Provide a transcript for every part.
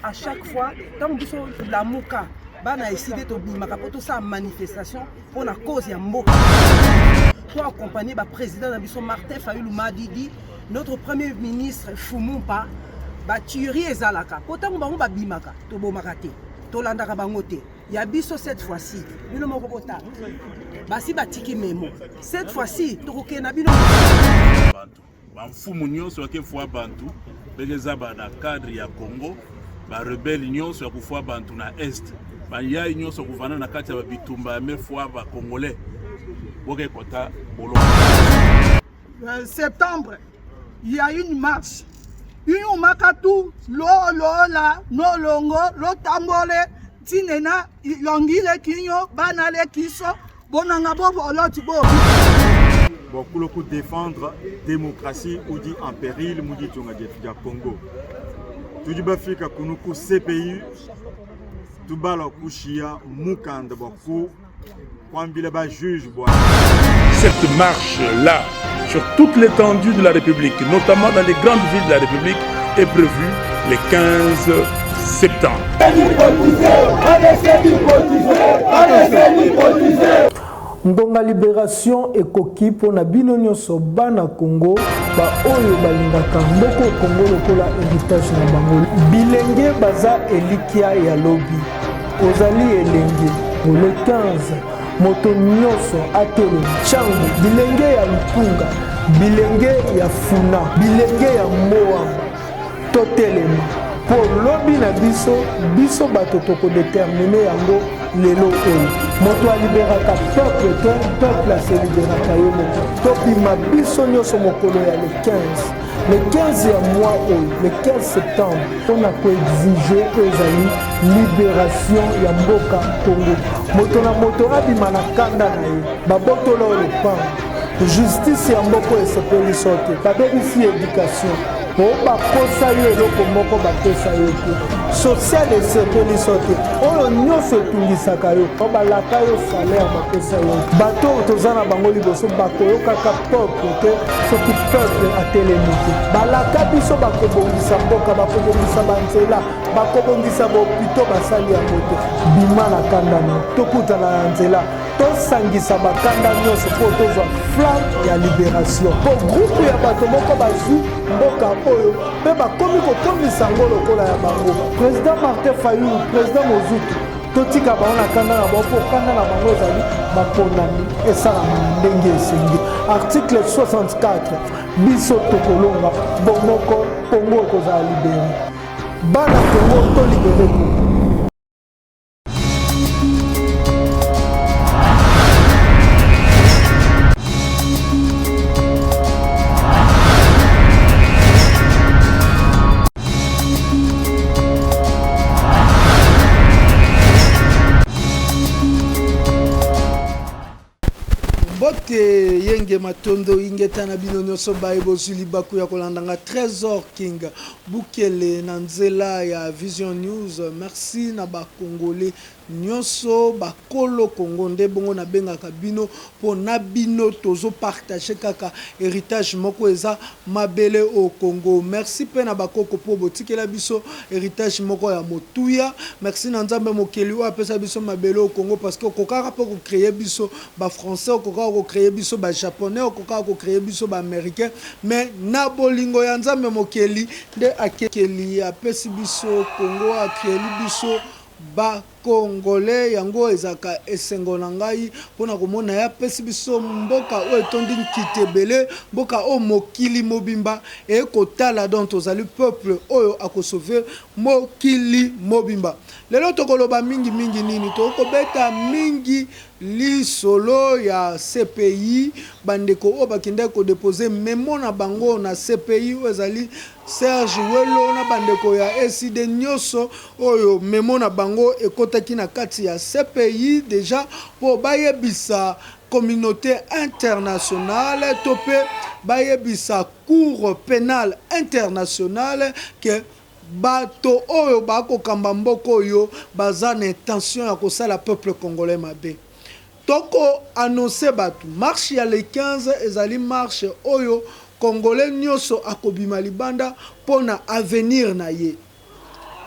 à chaque fois, tant que la mouka, on a décidé de faire une manifestation pour la cause de Mboka. Pour accompagner le président de Martin Fayulu Madidi, notre premier ministre Fumumpa, tuerie et Zalaka. Pourtant, on va bimaka, to bomakate, to landaka bangote. Il y a biso cette fois-ci. Bino moko kota. Basi batiki memo. Cette fois-ci, to kokena bino. Mfumu nyonso ya kefwa bantu, beleza na cadre ya Congo, ba rebelle nyonso ya kufwa bantu na est. Ba yai nyonso kuvana na kati ya bitumba ya mefwa ba congolais. Boke kota bolo. Septembre, il y a une marche. Une makatu lo la no longo lo tambole tinena longile kinyo banale kiso bonanga bobo oloti bo. Pour défendre la démocratie ou dit en péril, ou dit au Congo. Tout le Afrique, nous CPI, tout le Kushia, Mukand, beaucoup, juge. Cette marche-là, sur toute l'étendue de la République, notamment dans les grandes villes de la République, est prévue le 15 septembre. Ndonga libération ekoki pona bino nyonso bana Congo ba oyo balingaka mboko Congo lokola héritage na bango bilenge baza elikia ya lobi ozali elenge le 15 moto nyonso atelo changu bilenge ya lupunga bilenge ya funa bilenge ya moa totelema pour lobi na biso bato toko déterminer yango lelo oyo moto aliberaka peuple a se liberaka yo moko tobima biso nyonso mokolo ya le 15 ya mois oyo le 15 septembre mpona koexige ezali libération ya mboka Congo moto na moto abima na kanda na ye babotola oyo lopango justice ya mboka esepeli so te babebisi éducation po bakosa yo eloko moko bapesa yo te social esepeli so te oyo nyonso etungisaka yo po balaka yo salaire bapesa yo bato toza na bango liboso bakoyokaka peuple te soki peuple atelemi te balaka biso bakobongisa mboka bakobongisa banzela bakobongisa bopito basali yango te bima na kandana tokutana na nzela tosangisa bakanda nyonso po tozwa flamme ya libération po groupe ya bato moko bazwi mboka oyo mpe bakomi kokomisa ngo lokola ya bango président Martin Fayulu président Mozutu totika bango na kanda na bango mpo kanda na bango ezali bapondami esalama na ndenge esengi article 64 biso tokolonga bomoko Congo ekozala libere bana Congo tolibere Congo. Yenge matondo ingeta na bino nyonso baebo zuli baku ya kolandanga Trésor King Bukele na nzela ya Vision News. Merci na ba Congolais nyonso bakolo Congo nde bongo na bengaka bino po na bino tozo partager kaka héritage moko eza mabele au Congo. Merci pe na bakoko po botikela biso héritage moko ya motuya. Merci na nzambe mokeli wa pesa biso mabele au Congo parce que kokaka po ko créer biso ba français kokaka ko créer biso ba japonais kokaka ko créer biso ba américain mais na bolingo ya nzambe mokeli nde akeli apesi biso Congo akeli biso ba Congolais yango ezaka esengo na ngai pona komona ya pesi biso mboka o etondi nkitebele mboka o mokili mobimba e kotala donc tozali peuple oyo akosauver mokili mobimba lelo tokoloba mingi nini tokobeta mingi lisolo ya CPI bandeko o bakinde ko déposer memo na bango na CPI ezali Serge Welo na bandeko ya SID nyoso oyo memo na bango ekotaki na kati ya CPI déjà po bayebisa communauté internationale topé bayebisa cour pénale internationale que bato oyo bako kamba mboko yo baza na intention ya kosala peuple congolais mabe toko annoncer batu marche ya le 15 ezali marche oyo Congolais nyoso akobima libanda pona avenir na ye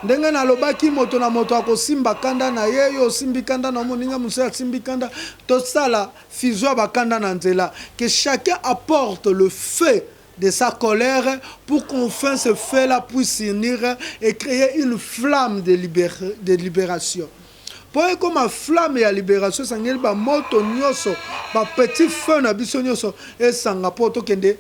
ndenge nalobaki moto na moto akosimba kanda na ye yo osimbi kanda na moninga mosusu asimbi kanda tosala fusion bakanda na nzela que chacun apporte le feu de sa colère pour qu'enfin ce feu-là puisse s'unir et créer une flamme de libération. Pour comme ma flamme ya libération sangeli ba moto nyoso ba petit feu na biso nyoso et sanga poto kende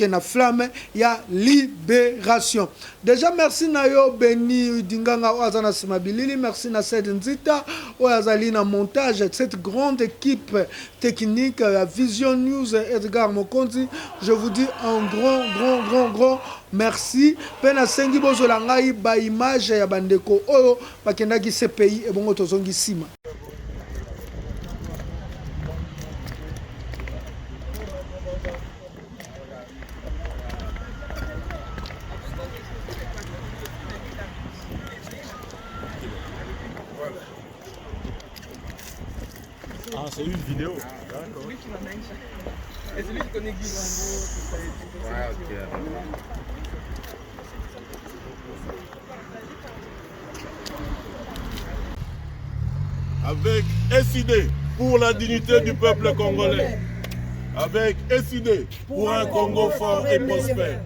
na flamme ya libération. Déjà merci na yo Beni Dinganga Oazana Simabilili, merci na Sed Nzita Oazali na montage cette grande équipe technique à Vision News Edgar Mokonzi. Je vous dis un grand merci. Pena sengi bozola ngai ba image ya bandeko oyo bakendaki ce pays et bongo tozongi sima. Ah, c'est une vidéo. D'accord. Et celui qui connaît Guy Avec SID pour la dignité du peuple congolais. Avec SID pour un Congo fort et prospère.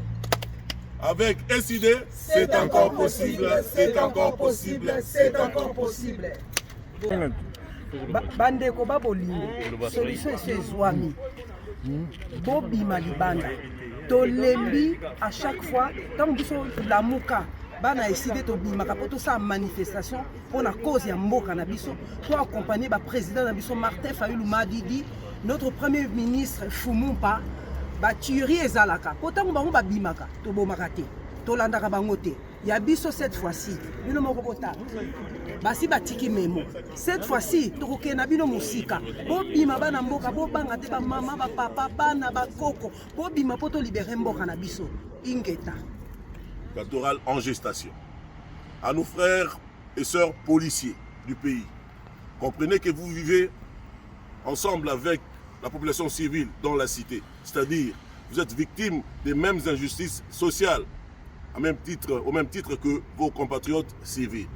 Avec SID, c'est encore possible, c'est encore possible, c'est encore possible. Bandeko babolingo solution esi ezwami bobima libanda tolembi à chaque fois ntango biso lamuka bana eside tobimaka mpo tosala manifestation mpona cause ya mboka na biso to accompagner baprésident na biso Martin Fayulu Madidi notre premier ministre Fumumpa batuerie ezalaka mpo ntango bango babimaka tobomaka te tolandaka bango te ya biso cette fois-ci bino moko botala basi batiki memo cette fois-ci tokokena bino musika bobima bana mboka bobanga te bamama bapapa bana bakoko bobima mpo tolibere mboka na biso ingeta Catorale en gestation. À nos frères et sœurs policiers du pays, comprenez que vous vivez ensemble avec la population civile dans la cité, c'est-à-dire vous êtes victimes des mêmes injustices sociales au même titre que vos compatriotes civils.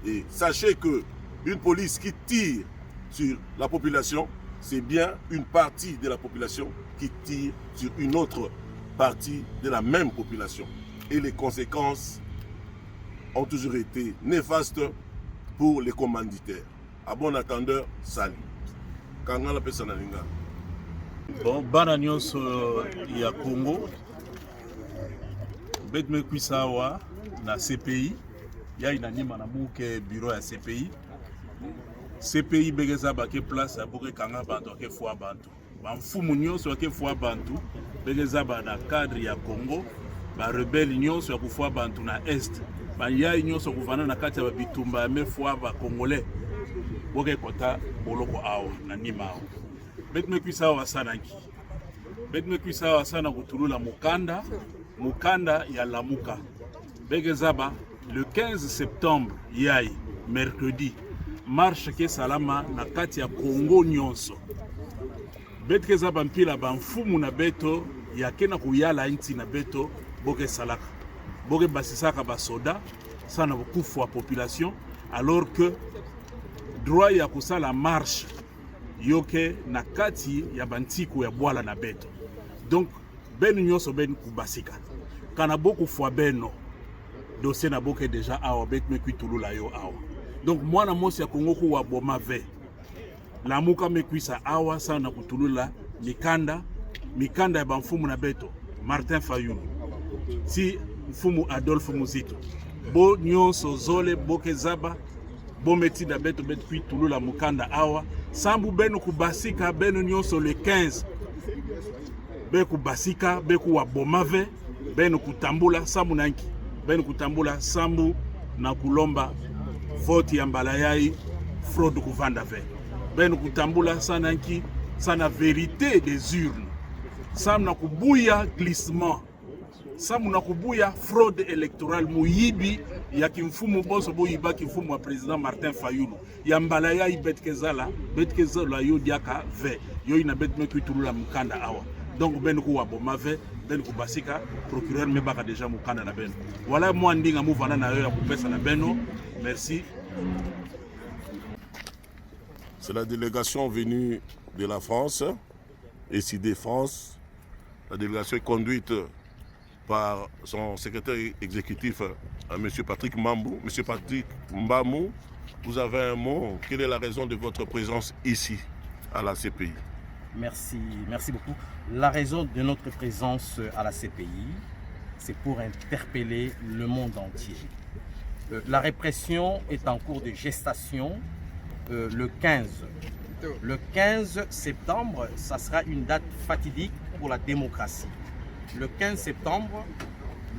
Et sachez que une police qui tire sur la population, c'est bien une partie de la population qui tire sur une autre partie de la même population. Et les conséquences ont toujours été néfastes pour les commanditaires. À bon attendeur, salut. Kanga la personne nalinga. Bon, bana nyonso ya Congo. Betme Kwisawa na CPI. Ya inanima na muke bureau ya CPI. CPI begeza bake place aboke kanga bantu ke fwa bantu. Bamfumu nyonso ke fwa bantu begeza ba na cadre ya Congo. Ba rebelle nyonso ya kufwa bantu na est. Ba ya nyonso kuvana na kati ya bitumba ya mefwa ba congolais. Boke kota boloko awa na nima awa. Betme Kwisawa sanaki. Betme Kwisawa sana kutulula mukanda ya Lamuka. Begezaba le 15 septembre yai mercredi marche ke salama na kati ya Congo nyonso. Betkezaba mpila bamfumu na beto ya kena kuyala inti na beto boke salaka. Boke basisaka basoda sana bukufu wa population alors que droit ya kusala marche yoke na kati ya bantiku ya bwala na beto. Donc benu nyonso benu kubasika. Kana boku fwa beno dossier na boke déjà awa betme kuitulula yo awa. Donc mwana mosi ya Congo ku wa boma ve. Lamuka mekwisa awa sana kutulula mikanda ya bamfumu na beto Martin Fayulu. Si mfumu Adolphe Muzito. Bo nyonso zole boke zaba bo meti na beto kuitulula mukanda awa. Sambu benu kubasika benu nyonso le 15. Beku basika beku wa boma ve benu kutambula sambu nanki. Benu kutambula sambu na kulomba vote ya mbalayai fraude kuvanda ve. Benu kutambula sananki sana vérité des urnes. Sambu na kubuya glissement. Sambu na kubuya fraude électorale muyibi ya kimfumu bonso boyiba kimfumu wa président Martin Fayulu. Ya mbalayai betkezala yo diaka ve. Yo ina betme kuitulula mukanda awa. donc ben ko wabomave ben ko basika procureur me baka déjà mukana na beno voilà moi ndinga muvana na yo ya kupesa na beno. Merci. C'est la délégation venue de la France, SID France. La délégation est conduite par son secrétaire exécutif, M. Patrick Mambou. M. Patrick Mbamou, vous avez un mot. Quelle est la raison de votre présence ici, à la CPI? Merci beaucoup. La raison de notre présence à la CPI, c'est pour interpeller le monde entier. La répression est en cours de gestation le 15. Le 15 septembre, ça sera une date fatidique pour la démocratie. Le 15 septembre,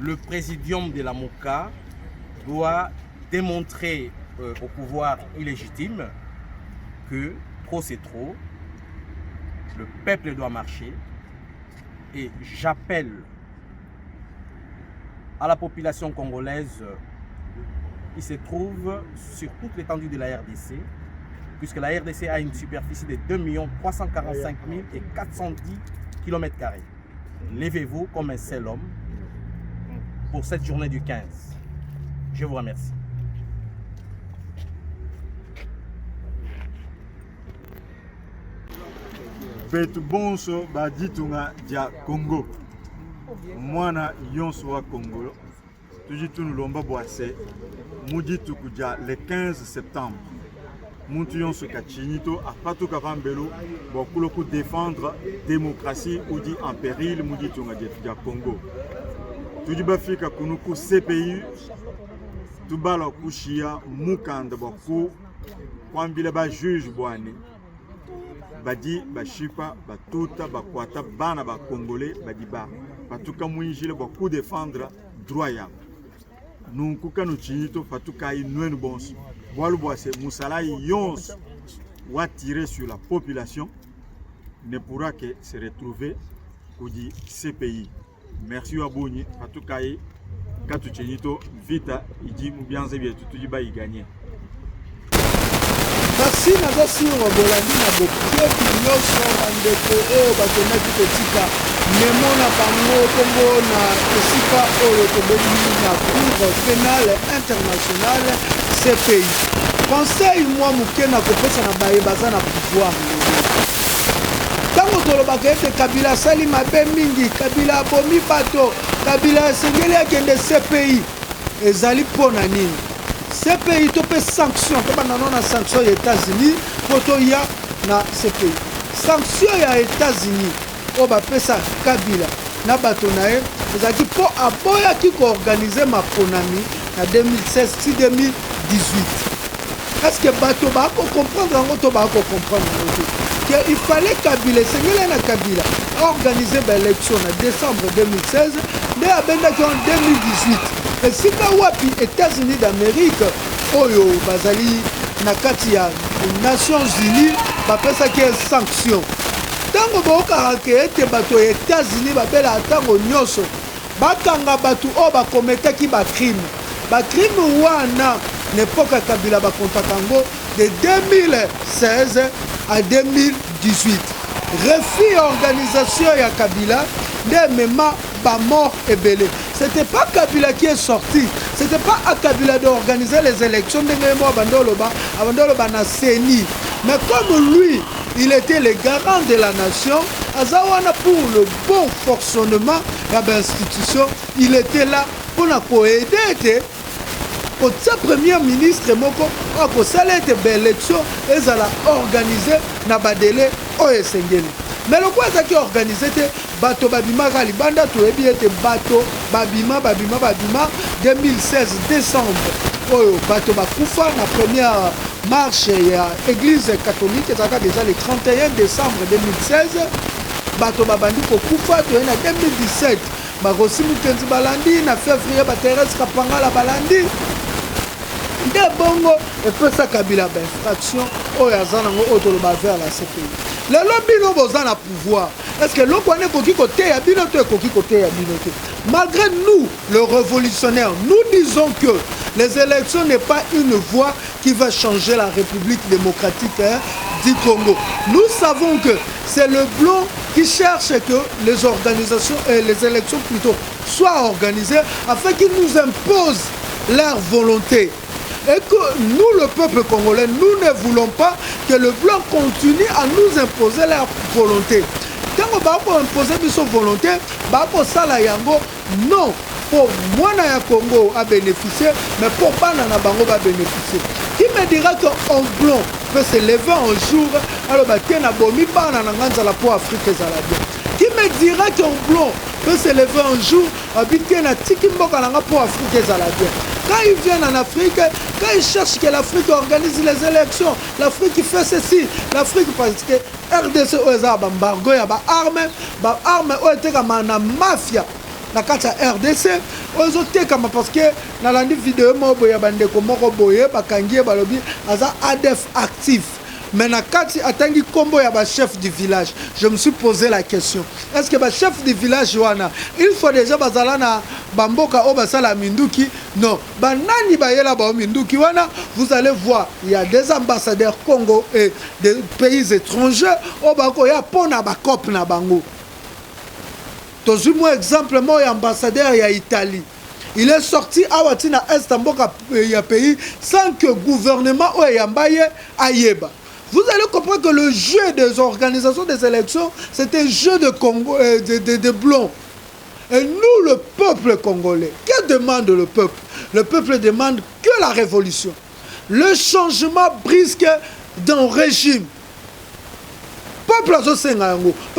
le présidium de la MOCA doit démontrer au pouvoir illégitime que trop c'est trop, le peuple doit marcher, et j'appelle à la population congolaise qui se trouve sur toute l'étendue de la RDC, puisque la RDC a une superficie de 2 345 410 km². Levez-vous comme un seul homme pour cette journée du 15. Je vous remercie. Betu bonso baditunga dia Congo. Mwana yonso wa Congo. Tujitu lomba boase. Muditu kuja le 15 septembre. Muntu yonso kachinito apatu kavambelo bokulo ku défendre démocratie ou dit en péril muditu dia Congo. Tujibafika kunuku CPI. Tubala kushia mukanda boku kwambile ba juge bwani. Badi bashipa batuta bakwata bana ba congolais badiba batuka mwinjile beaucoup défendre droit ya nunkuka no chinito fatuka inwenu bonso walu boise musala yons wa tirer sur la population ne pourra que se retrouver au dit CPI. Merci à Boni fatuka katu chinito vita idi mubianze bietu tujiba iganye. Merci Nagasio Bolandi na bokebi nyonso bandeko oyo batonaki kotika memo na bango kombo na esika oyo tobengi na cour pénale internationale CPI. Conseil mwa moke na kopesa na baye baza na pouvoir. Tango tolobaka ete Kabila asali mabe mingi, Kabila abomi bato, Kabila asengeli akende CPI, ezali mpona nini? CPI topé sanction, comme on a sanction aux États-Unis, pour toya na CPI. Sanction aux États-Unis, on va faire ça Kabila, na batonae, les acquis pour aboya qui organiser ma ponami en 2016-2018. Est-ce que bato ba ko comprendre ngoto ba ko comprendre qu'il fallait Kabila, c'est na Kabila organiser l'élection en décembre 2016, mais à benda en 2018. Et si les États-Unis d'Amérique, Oyo, Bazali, Nakatia, les Nations Unies, ça qui est sanction. Tant que vous avez les États-Unis, vous avez tango nyoso, bakanga batu o ba commettre qui ba crime. Ba crime wana n'époque Kabila ba kontakango de 2016 à 2018. Refus organisation ya Kabila, ne mema ba mort et belé. C'était pas Kabila qui est sorti. C'était pas à Kabila d'organiser les élections de Abandoloba na Seni. Mais comme lui, il était le garant de la nation, Azawana pour le bon fonctionnement de l'institution, il était là pour aider. Pour sa premier ministre Moko, pour ça belle élection, ils allaient organiser na badele Oyesengeli. Mais le quoi ça qui organisé bato babima kalibanda to ebi ete bato babima 2016 décembre oyo bato bakufa na première marche ya église catholique ezaka déjà le 31 décembre 2016 bato babandi kokufa to na 2017 bakosi mukenzi balandi na février ba Thérèse Kapangala balandi nde bongo epesa Kabila ba infraction oyo azana ngo otoloba vers la CPI. Le lobby non besoin de pouvoir. Est-ce que l'on connaît koki côté à binote koki côté à binote? Malgré nous, le révolutionnaire, nous disons que les élections n'est pas une voie qui va changer la République démocratique du Congo. Nous savons que c'est le blanc qui cherche que les organisations et les élections plutôt soient organisées afin qu'ils nous imposent leur volonté. Et que nous, le peuple congolais, nous ne voulons pas que le blanc continue à nous imposer leur volonté. Quand on va imposer notre volonté, non, pour moi, le Congo a bénéficié, mais pour Banana Bango va bénéficier. Qui me dira qu'un blanc peut se lever un jour, alors il y a bomi Banana Nganza pour Afrique et Zalabia. Qui me dira qu'un blanc peut se lever un jour, habiter na Tikimboka pour Afrique et Zalabia. Quand ils viennent en Afrique, quand ils cherchent que l'Afrique organise les élections, l'Afrique fait ceci, l'Afrique parce que RDC a un embargo, il y a des armes, il y a une mafia. Na kata RDC ozote kama parce que na la vidéo mobo ya bandeko moko boye bakangie balobi aza ADF actif mais na kati atangi kombo ya ba chef du village. Je me suis posé la question, est-ce que ba chef du village wana il faut déjà bazala na bamboka o basala minduki? Non, ba nani ba yela ba minduki wana, vous allez voir il y a des ambassadeurs Congo et des pays étrangers o bako ya pona ba cop na bango. Moi, exemple, moi, ambassadeur à Italie. Il est sorti à Watina Estamboka pays sans que le gouvernement ou Yambaye Ayeba. Vous allez comprendre que le jeu des organisations des élections, c'est un jeu de Congo, de blancs. Et nous, le peuple congolais, que demande le peuple? Le peuple demande que la révolution. Le changement brusque d'un régime. Le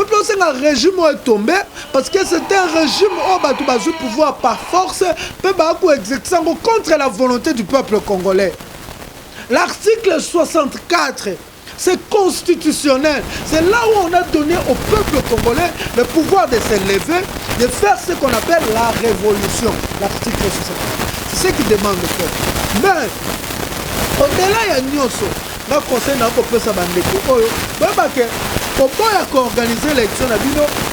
peuple a régime est tombé parce que c'était un régime où il a eu pouvoir par force contre la volonté du peuple congolais. L'article 64, c'est constitutionnel. C'est là où on a donné au peuple congolais le pouvoir de se lever, de faire ce qu'on appelle la révolution. L'article 64. C'est ce qui demande le peuple. Mais, au-delà, il y a Nyoso. Là, conseil n'a pas fait ça. Comment organiser l'élection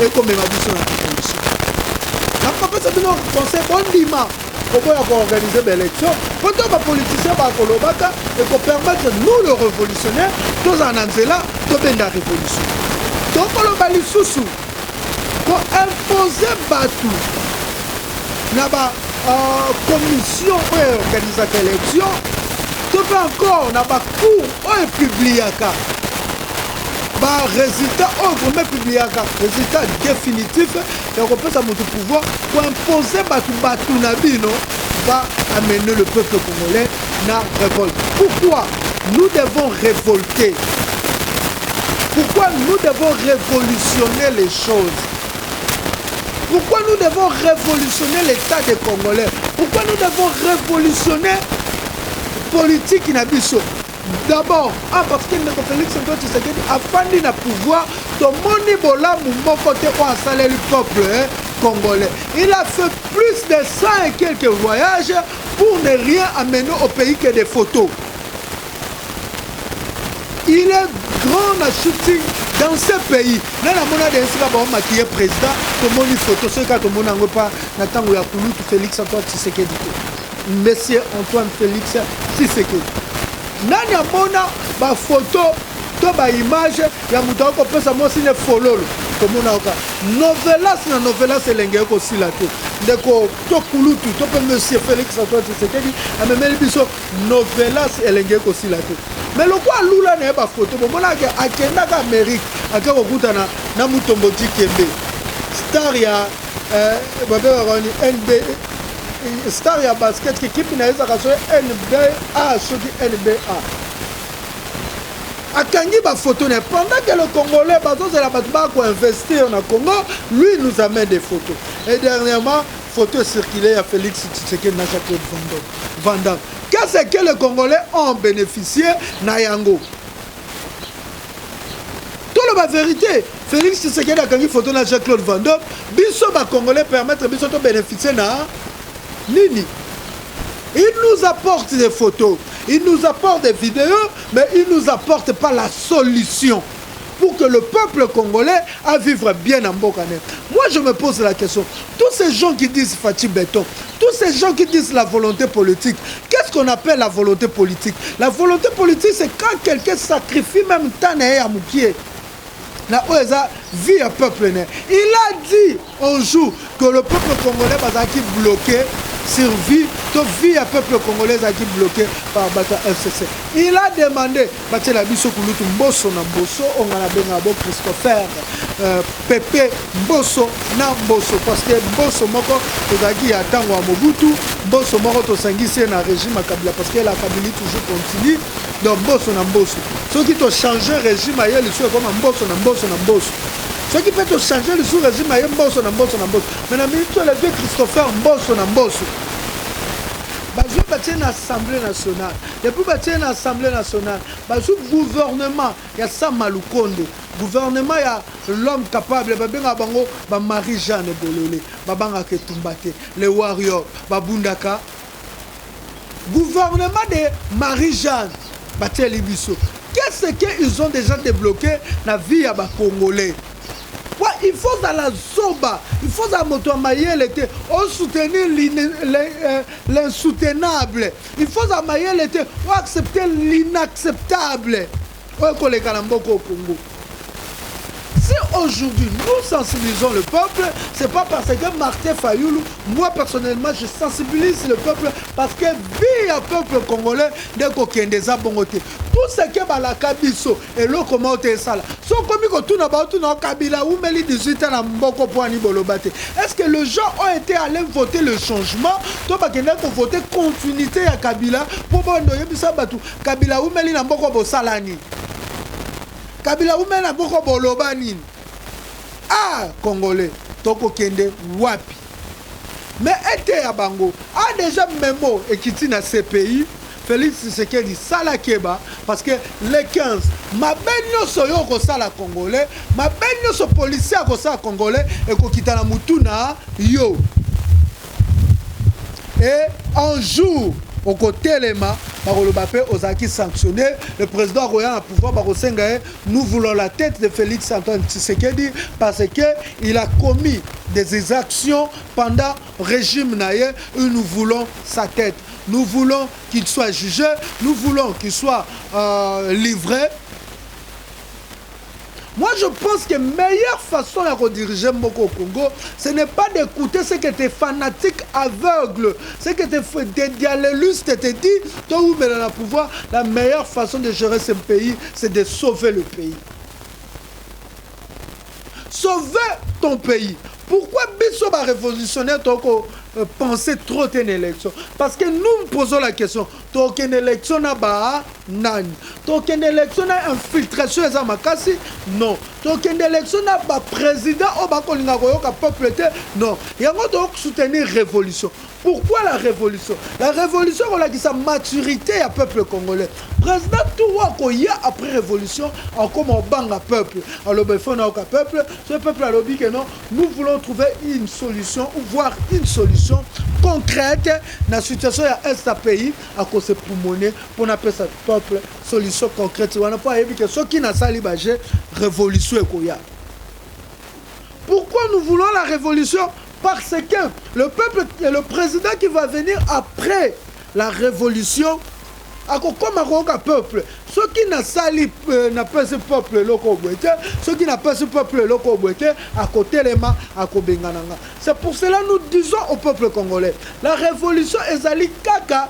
et comment la révolution. La professeur de notre conseil, bon dimanche, comment organiser l'élection, quand les politiciens et pour permettre nous, le révolutionnaire, tous en Anzela, de faire la révolution. Donc, on va sous pour imposer Batou, la commission qui organise l'élection, tout encore, on a cours qui est publié. Résultat, vraiment publié, résultat définitif, et on peut notre pouvoir pour imposer Batou Nabino, va amener le peuple congolais à la révolte. Pourquoi nous devons révolter? Pourquoi nous devons révolutionner les choses? Pourquoi nous devons révolutionner l'état des Congolais? Pourquoi nous devons révolutionner la politique Nabiso? D'abord, parce que Félix Antoine Tshisekedi a fandi na pouvoir, tout le monde bola mon côté pour installer le peuple congolais. Il a fait plus de 100 et quelques voyages pour ne rien amener au pays que des photos. Il est grand à shooting dans ce pays. Là, la monnaie de maquillé président, tout le monde photo, ce que tout le monde n'a pas, n'attend ya Félix Antoine Tshisekedi. Monsieur Antoine Félix Tshisekedi. Nani amona ba photo to ba image ya mutako pesa mosi ne fololo to mona oka novelas elenge ko silate ndeko to kulutu to pe monsieur Félix Antoine Tshisekedi amemeli biso novelas elenge ko silate mais loko alula na ba photo bo mona ke akenda ka Amérique akako kutana na mutombo Dikembe star ya babeba roni NBA star ya basket qui équipe na ezaka so NBA soki NBA akangi ba photo pendant que le Congolais bazo la batba ko investir na Congo, lui nous amène des photos. Et dernièrement, photo circulée à Félix Tshisekedi na Jacques Van Damme. Qu'est-ce que les Congolais ont bénéficié na yango? Tout la vérité, Félix Tshisekedi a kangi photo na Jacques Van Damme, biso ba Congolais permettre biso to bénéficier na Nini. Il nous apporte des photos, il nous apporte des vidéos, mais il ne nous apporte pas la solution pour que le peuple congolais a vivre bien en Bokane. Moi, je me pose la question. Tous ces gens qui disent Fati Béton, Tous ces gens qui disent la volonté politique, qu'est-ce qu'on appelle la volonté politique? La volonté politique, c'est quand quelqu'un sacrifie même temps à Moukié. La vie à peuple. Il a dit un jour que le peuple congolais va être bloqué, survie, toute vie à peuple congolais va être bloqué par Bata FCC. Il a demandé, Batela Biso Kulutu Mbosso na Mbosso, on a benabo Christopher, Pepe Mbosso na Mbosso, parce que Mbosso moko tozaki ya tango à Mobutu, Mbosso moko tosangisi na régime à Kabila, parce que la Kabylie toujours continue, donc Mbosso na Mbosso. Ceux qui ont changé le régime ailleurs, ils sont comme Mbosso na Mbosso na Mbosso. Ceux qui peuvent changer le sous-régime ailleurs, Mbosso na Mbosso na Mbosso. Mais la ministre le vieux Christopher Mbosso na Mbosso. Bazou bâti une assemblée nationale. Depuis bâti une assemblée nationale, bazou gouvernement, il y a ça Malukonde. Gouvernement, il y a l'homme capable, babenga bango, ba Marie-Jeanne Bololé, babanga Ketumbate, les warriors, babundaka. Gouvernement de Marie-Jeanne, bâti Libiso. Qu'est-ce qu'ils ont déjà débloqué la vie à ba Congolais? Ouais, il faut dans la zoba, il faut dans moto l'été, on soutenir l'insoutenable, il faut dans l'été, on accepter l'inacceptable. Ouais, collègue Kalamboko au Congo. Si aujourd'hui nous sensibilisons le peuple, c'est pas parce que Martin Fayoulou, moi personnellement je sensibilise le peuple parce que vie à peuple congolais dès qu'on a bongoté. Tout ce qui est la Kabiso et l'eau comment on est ça là. Sont comme tout n'a pas tout dans Kabila ou Meli 18 ans à Mboko pour Bolobate. Est-ce que les gens ont été allés voter le changement? Toi pas qu'il pour voter continuité à Kabila pour bondoyer bisa batu. Kabila ou Meli na Mboko bo salani. Kabila ou Meli na Mboko bolobani. Ah, Congolais, toko kende wapi. Mais était à Bango, a déjà mémo et qui tient à ces pays, Félix Tshisekedi sala keba, parce que les 15, ma benyo soyo ko sala Congolais, ma benyo so policier ko sala Congolais, et ko kitana mutuna yo. Et un jour, au côté Lema, Ozaki sanctionné, le président Royan a pouvoir nous voulons la tête de Félix Antoine Tshisekedi parce qu'il a commis des actions pendant le régime naïe et nous voulons sa tête. Nous voulons qu'il soit jugé, nous voulons qu'il soit livré. Moi, je pense que la meilleure façon de rediriger Mboko au Congo, ce n'est pas d'écouter ce que tes fanatiques aveugles, ce que tes dialélustes te disent, toi où mais dans le pouvoir, la meilleure façon de gérer ce pays, c'est de sauver le pays. Sauver ton pays. Pourquoi Bisso va révolutionner ton penser trop une élection? Parce que nous posons la question, une élection n'a pas nani. Une élection n'a infiltration à Makasi? Non. Une élection n'a pas président au Bakolinga Koyoka peuple? Non. Il y a donc soutenir révolution. Pourquoi la révolution? La révolution, on a dit sa maturité à peuple congolais. Président Touakoya après révolution, en comme on bang à peuple. Alors, il faut un peuple. Ce peuple a dit que non, nous voulons trouver une solution, ou voir une solution concrète dans la situation de ce pays à cause de pulmoner pour appeler ce peuple solution concrète. On n'a pas dit que ceux qui n'ont pas libéré révolution. Pourquoi nous voulons la révolution? Parce que le peuple et le président qui va venir après la révolution, comme un peuple, ceux qui n'ont pas ce peuple loco, ceux qui n'ont pas ce peuple loco, à côté les mains, à Kobengananga. C'est pour cela que nous disons au peuple congolais, la révolution est allée kaka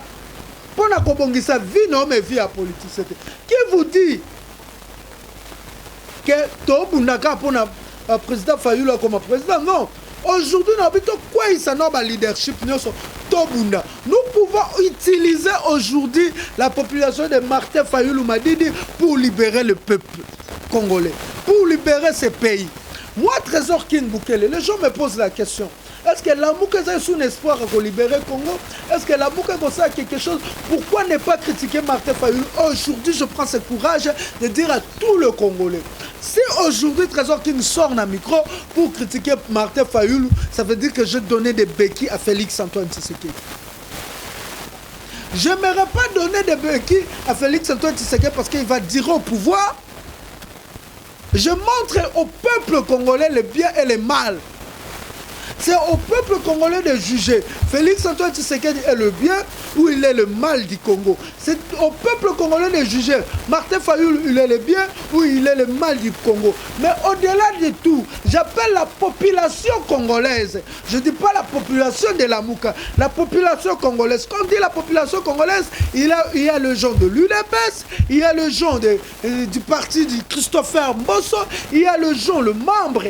pour la Kobongisa vie, non mais vie à politique. Qui vous dit que Tobunaka pour le président Fayoulou comme président? Non. Aujourd'hui, nous avons quoi il s'en a leadership. Nous pouvons utiliser aujourd'hui la population de Martin Fayoulou Madidi pour libérer le peuple congolais, pour libérer ce pays. Moi, Trésor King Bukele, les gens me posent la question. Est-ce que l'amour que c'est sous espoir pour libérer le Congo? Est-ce que l'amour que c'est quelque chose? Pourquoi ne pas critiquer Martin Fayoulou? Aujourd'hui, je prends ce courage de dire à tout le Congolais. Si aujourd'hui Trésor King sort dans le micro pour critiquer Martin Fayoulou, ça veut dire que je donnais des béquilles à Félix Antoine Tshisekedi. Je n'aimerais pas donner des béquilles à Félix Antoine Tshisekedi parce qu'il va dire au pouvoir. Je montre au peuple congolais le bien et le mal. C'est au peuple congolais de juger. Félix Antoine Tshisekedi est le bien ou il est le mal du Congo. C'est au peuple congolais de juger. Martin Fayulu, il est le bien ou il est le mal du Congo. Mais au-delà de tout, j'appelle la population congolaise. Je ne dis pas la population de la Mouka. La population congolaise. Quand on dit la population congolaise, il y a le gens de l'UDPS, il y a le gens du parti de Christopher Mbosso, il y a le gens, le membre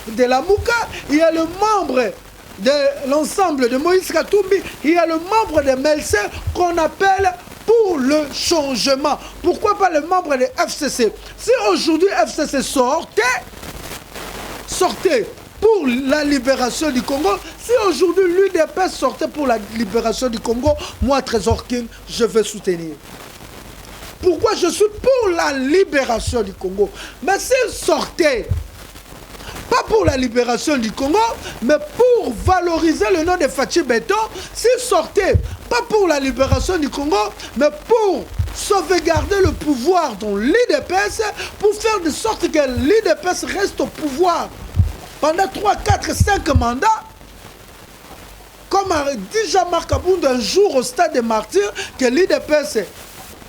de la Mouka, il y a le membre de l'ensemble de Moïse Katumbi, il y a le membre de Melser qu'on appelle pour le changement. Pourquoi pas le membre de FCC? Si aujourd'hui FCC sortait pour la libération du Congo, si aujourd'hui l'UDPS sortait pour la libération du Congo, moi Trésor King, je vais soutenir. Pourquoi je suis pour la libération du Congo? Mais s'il sortait pas pour la libération du Congo, mais pour valoriser le nom de Fachi Beton, s'il sortait pas pour la libération du Congo, mais pour sauvegarder le pouvoir dans l'UDPS, pour faire de sorte que l'UDPS reste au pouvoir pendant 3, 4, 5 mandats, comme a dit Jean-Marc Abound un jour au stade des Martyrs, que l'UDPS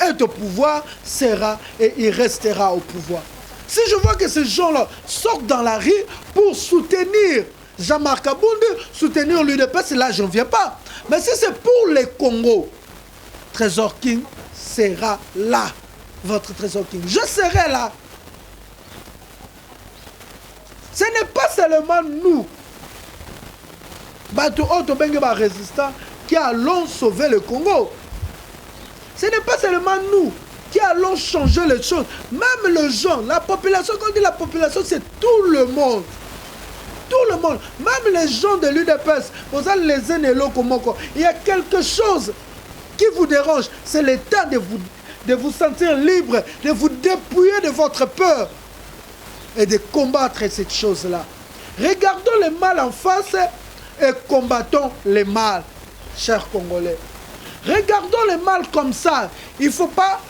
est au pouvoir, sera et il restera au pouvoir. Si je vois que ces gens-là sortent dans la rue pour soutenir Jean-Marc Abound, soutenir l'UDPS, là je ne viens pas. Mais si c'est pour les Congo, Trésor King sera là. Votre Trésor King, je serai là. Ce n'est pas seulement nous, résistants, qui allons sauver le Congo. Ce n'est pas seulement nous qui allons changer les choses. Même les gens, la population, quand on dit la population, c'est tout le monde. Tout le monde. Même les gens de l'UDPS, vous allez les aider locaux. Il y a quelque chose qui vous dérange. C'est le temps de vous sentir libre, de vous dépouiller de votre peur et de combattre cette chose-là. Regardons le mal en face et combattons le mal, chers Congolais. Regardons le mal comme ça. Il ne faut pas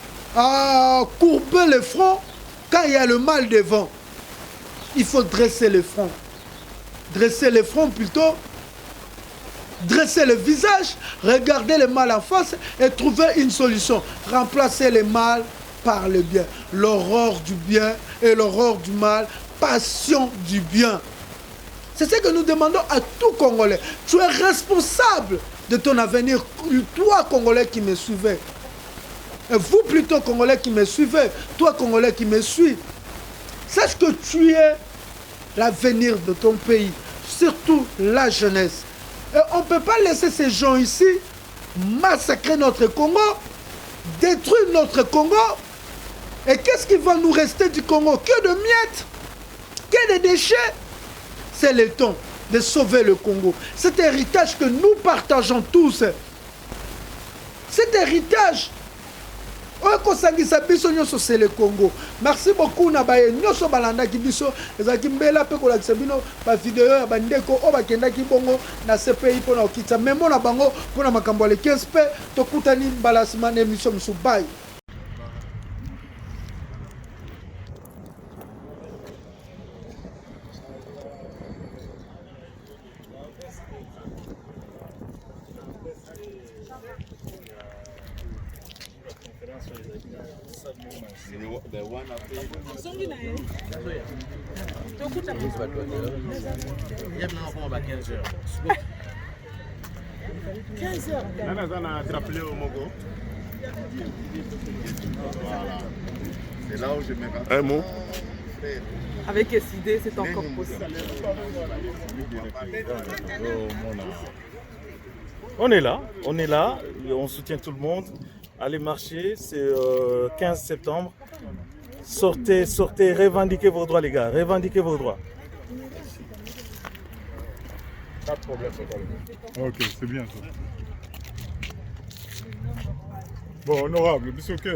courber le front quand il y a le mal devant. Il faut dresser le front. Dresser le front plutôt. Dresser le visage. Regarder le mal en face et trouver une solution. Remplacer le mal par le bien. L'horreur du bien et l'horreur du mal. Passion du bien. C'est ce que nous demandons à tout Congolais. Tu es responsable de ton avenir. Toi, Congolais qui me suivez. Et vous, plutôt, Congolais qui me suivez. Toi, Congolais qui me suis. Sache que tu es l'avenir de ton pays. Surtout la jeunesse. Et on ne peut pas laisser ces gens ici massacrer notre Congo, détruire notre Congo. Et qu'est-ce qui va nous rester du Congo? Que de miettes, que de déchets. C'est le temps de sauver le Congo. Cet héritage que nous partageons tous. Cet héritage, c'est le Congo. Merci beaucoup Nabaye. Nyoso balanda kibiso ezaki mbela pe kola kisabino ba vidéo ya bandeko o bakenda ki bongo na CPI pona okitsa memo na bango pona makambo le 15 pe tokutani balasima na émission Musubai. C'est là où je me rappelle. Un mot. Avec SID, c'est encore possible. On est là, on soutient tout le monde. Allez marcher, c'est 15 septembre. Sortez, revendiquez vos droits les gars, revendiquez vos droits. Pas de problème. Ok, c'est bien ça. Bon, honorable, c'est ok.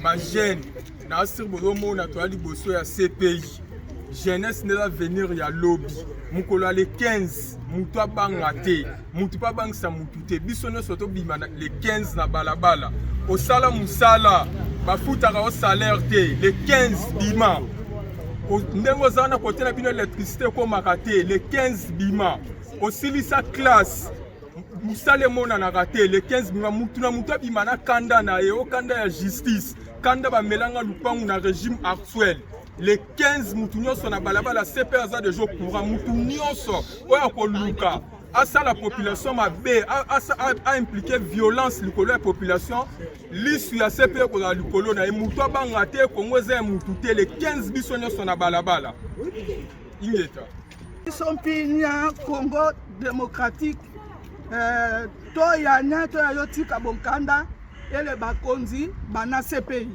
Ma jeune, na sir bozomo na toali boso ya CPI. Jeunesse n'est l'avenir ya lobby. Mukolo le 15, mutu abanga te. Mutu pa bangisa mutu te. Biso no soto bima le 15 na balabala. Osala musala, bafutaka au salaire te. Le 15 bima. ndenge oza na kote na bino électricité ekomaka te le 15 bima osilisa classe musale emonanaka te le 15 bima mutu na mutu abima na kanda na ye okanda ya justice kanda bamelanga lupangu na régime actuel le 15 mutu nyonso na balabala CP aza deja courant mutu nyonso oyo akoluka asa la population mabe a impliqué violence likolo ya population lisu ya CP ko la likolo na mutu abanga te Kongo eza mutu te le 15 biso nyonso na balabala ingeta Sompinya Congo démocratique to ya nya to ya yotika bonkanda ele bakonzi bana CPI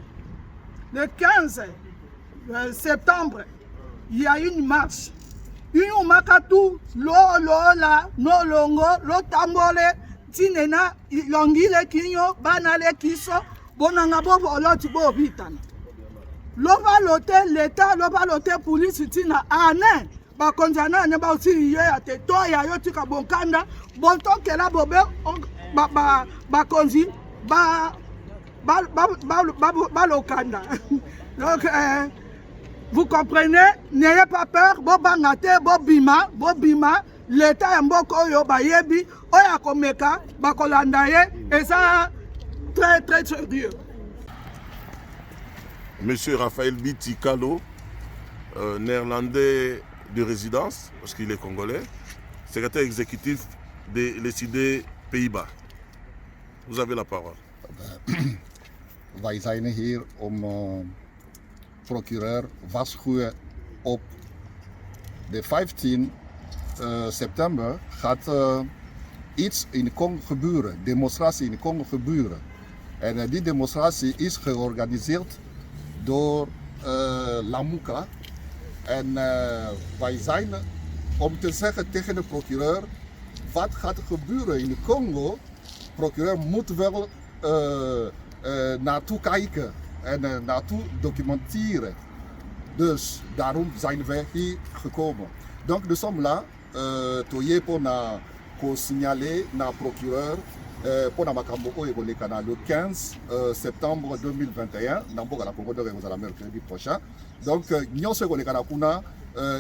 le 15 septembre il y a une marche une makatu la no longo lo tambole tinena longile kinyo banale kiso bonanga bobo oloti bo bitana lo valote l'état lo valote police tina ane bakonjana ne ba uti ye ate to ya yotika bonkanda bonto kela bobe bakonzi ba lokanda donc vous comprenez, n'ayez pas peur, bobangate, bobima, l'état est mboko yo bayebi, oya komeka, bakolandaye, et ça très très sérieux. Monsieur Raphaël Bitikalo, néerlandais de résidence, parce qu'il est congolais, secrétaire exécutif de l'ECD Pays-Bas. Vous avez la parole. Wij zijn hier om procureur waarschuwen op de 15 september gaat iets in Congo gebeuren, demonstratie in Congo gebeuren. En die demonstratie is georganiseerd door Lamuka. En wij zijn om te zeggen tegen de procureur, wat gaat er gebeuren in Congo? De procureur moet wel naartoe kijken en naartoe documenteren. Dus daarom zijn we hier gekomen. Donc nous sommes là, pour signaler na procureur pour na makambo oyo ekolekana le 15 septembre 2021 na mboka na Congo donc la mercredi prochain. Donc nyonso ekolekana kuna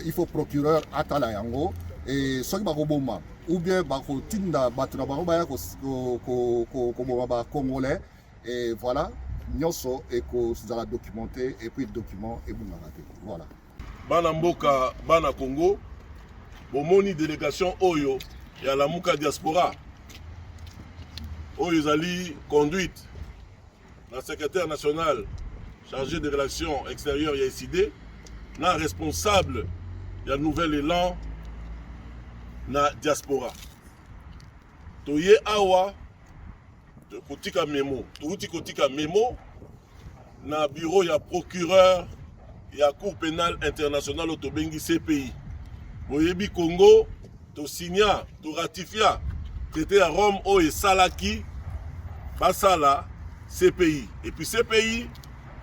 il faut procureur atala yango et soki bakoboma ou bien bakotinda bato na bango baya koboma ba congolais et voilà nyonso ekozala documenté et puis le document ebungaka te voilà. Bana mboka bana Congo bomoni délégation oyo ya Lamuka diaspora oyo ezali conduite na secrétaire national chargé des relations extérieures ya ECD na responsable ya nouvel élan na diaspora toye awa kotika memo touti kotika memo na bureau ya procureur ya cour pénale internationale otobengi CPI boyebi Congo to signa to ratifia traité à Rome o esalaki basala CPI et puis CPI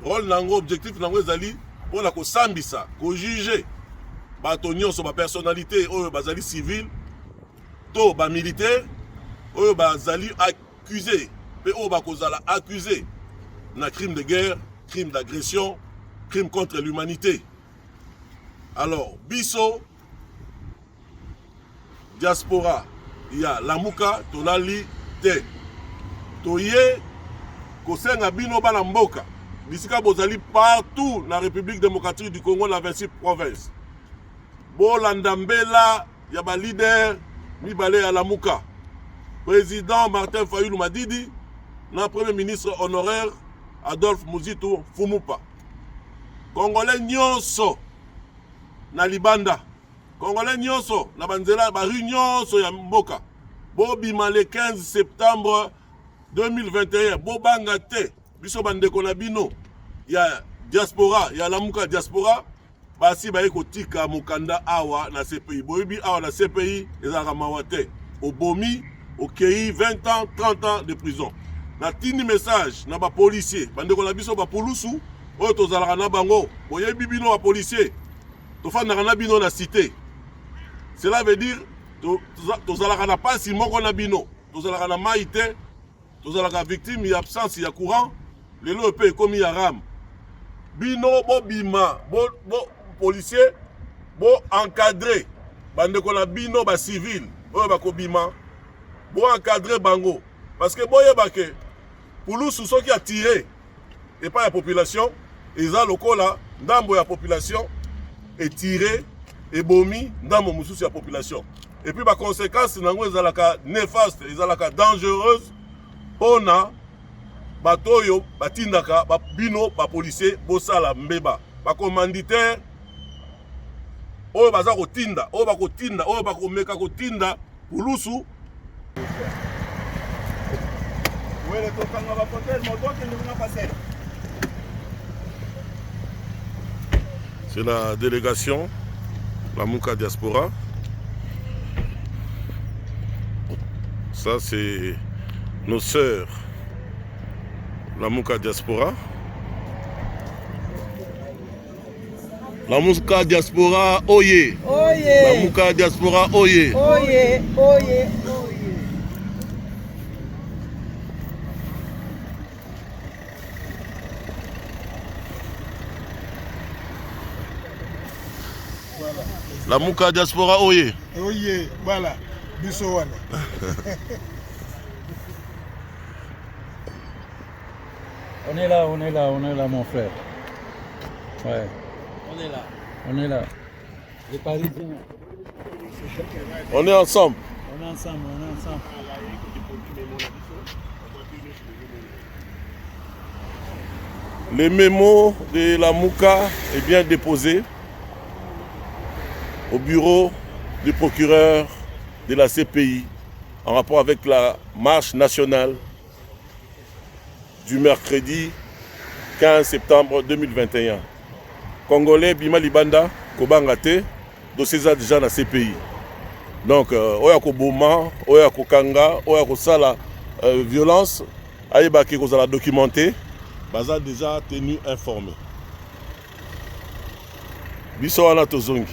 rôle nango objectif nango ezali pona ko sambisa ko juger bato nyonso ba personnalité oyo bazali civil to ba militaire oyo bazali accusé pe oyo bakozala accusé na crime de guerre, crime d'agression, crime contre l'humanité. Alors biso diaspora ya Lamuka tolali te toye kosenga bino bana mboka bisika bozali partout na République démocratique du Congo na 26 provinces bolanda mbela ya ba leader mibale ya Lamuka président Martin Fayulu Madidi na premier ministre honoraire Adolphe Muzitu Fumupa Congolais nyonso na libanda Congolais nyonso na banzela ba nyonso ya mboka bobima le 15 septembre 2021 bobanga te biso bandeko na bino ya diaspora ya Lamuka diaspora basi baye kotika mokanda awa na CPI boyebi awa na CPI ezaka mawa te obomi okei 20 ans 30 ans de prison na tini message na ba policier bandeko na biso ba polusu oyo tozalaka na bango boyebi bino ba policier tofandaka na bino na cité. Cela veut dire tozalaka na pasi moko na bino tozalaka na maite tozalaka victime ya absence ya courant lelo pe komi ya ram bino bobima policier bo encadrer bandeko na bino ba civil oyo bakobima bo encadrer bango parce que boyeba ke pulusu soki a tiré et pas la population eza lokola ndambo ya population et tiré et bomi ndambo mususu ya population et puis ba conséquences nango ezalaka néfaste ezalaka dangereuse pona batoyo batindaka bino ba policier bosala mbeba ba commanditaire oyo baza kotinda oyo bakotinda oyo bakomeka kotinda pulusu. C'est la délégation, la Mouka Diaspora. Ça, c'est nos sœurs, la Mouka Diaspora. La Mouka Diaspora, oye! Oye! La Mouka Diaspora, oye! Oye! Oye! La Mouka Diaspora, oye! Oye, voilà. Bissowane. On est là, mon frère. Ouais. On est là. Les Parisiens. On est ensemble. On est ensemble. Le mémo de la Mouka est bien déposé au bureau du procureur de la CPI en rapport avec la marche nationale du mercredi 15 septembre 2021. Congolais Bima Libanda, Kobangate, dossier déjà dans la CPI. Donc, oya Koboma, oya Kokanga, oya Kosala violence, aïbaki Kosala documenté, baza déjà tenu informé. Biso wana tozongi.